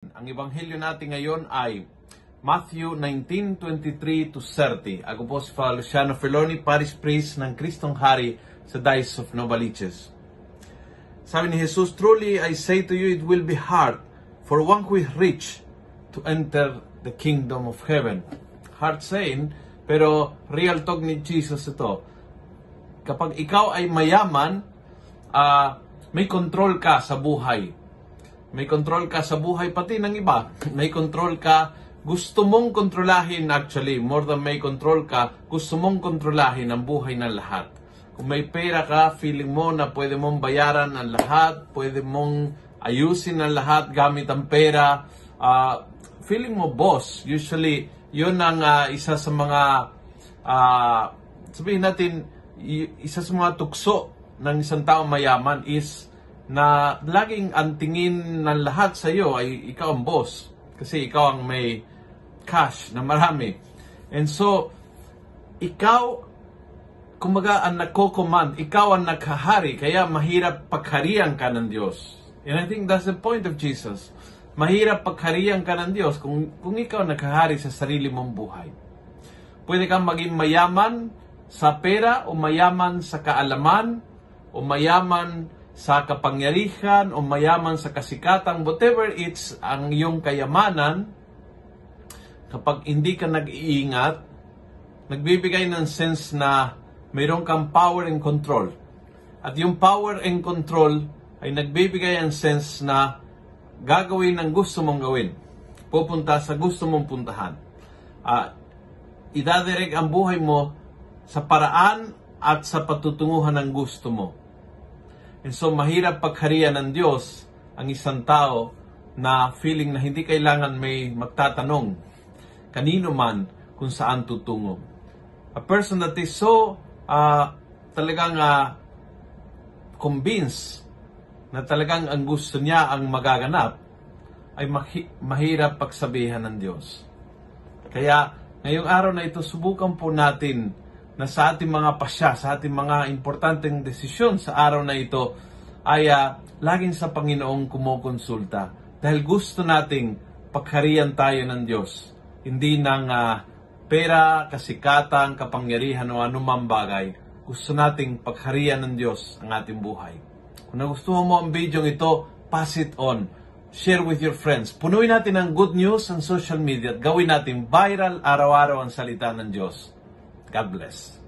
Ang ebanghelyo natin ngayon ay Matthew 19:23 to 30. Ako po si Father Luciano Feloni, Parish Priest ng Kristong Hari sa Diocese of Novaliches. Sabi ni Jesus, "Truly I say to you, it will be hard for one who is rich to enter the kingdom of heaven." Hard saying, pero real talk ni Jesus ito. Kapag ikaw ay mayaman, may control ka sa buhay. May control ka sa buhay pati ng iba. May control ka, gusto mong kontrolahin actually, more than may control ka, gusto mong kontrolahin ang buhay ng lahat. Kung may pera ka, feeling mo na pwede mong bayaran ang lahat, pwede mong ayusin ang lahat gamit ang pera. Feeling mo boss, usually, yun ang isa sa mga, sabihin natin, isa sa mga tukso ng isang taong mayaman is na laging ang tingin ng lahat sa iyo ay ikaw ang boss. Kasi ikaw ang may cash na marami. And so, ikaw, kumbaga ang nagko-command, ikaw ang naghahari, kaya mahirap pagharian ka ng Diyos. And I think that's the point of Jesus. Mahirap pagharian ka ng Diyos kung ikaw naghahari sa sarili mong buhay. Pwede kang maging mayaman sa pera o mayaman sa kaalaman o mayaman sa kapangyarihan o mayaman sa kasikatan, whatever it's ang iyong kayamanan, kapag hindi ka nag-iingat, nagbibigay ng sense na mayroon kang power and control. At yung power and control ay nagbibigay ng sense na gagawin ang gusto mong gawin. Pupunta sa gusto mong puntahan. Idadirect ang buhay mo sa paraan at sa patutunguhan ng gusto mo. And so, mahirap pagharian ng Diyos ang isang tao na feeling na hindi kailangan may magtatanong kanino man kung saan tutungo. A person that is so talagang convinced na talagang ang gusto niya ang magaganap ay mahirap pagsabihan ng Diyos. Kaya, ngayong araw na ito, subukan po natin na sa ating mga pasya, sa ating mga importanteng desisyon sa araw na ito, ay laging sa Panginoong kumukonsulta. Dahil gusto nating pagharian tayo ng Diyos. Hindi ng pera, kasikatan, kapangyarihan o anumang bagay. Gusto nating pagharian ng Diyos ang ating buhay. Kung nagustuhan mo ang video ito, pass it on. Share with your friends. Punuin natin ang good news sa social media at gawin natin viral araw-araw ang salita ng Diyos. God bless.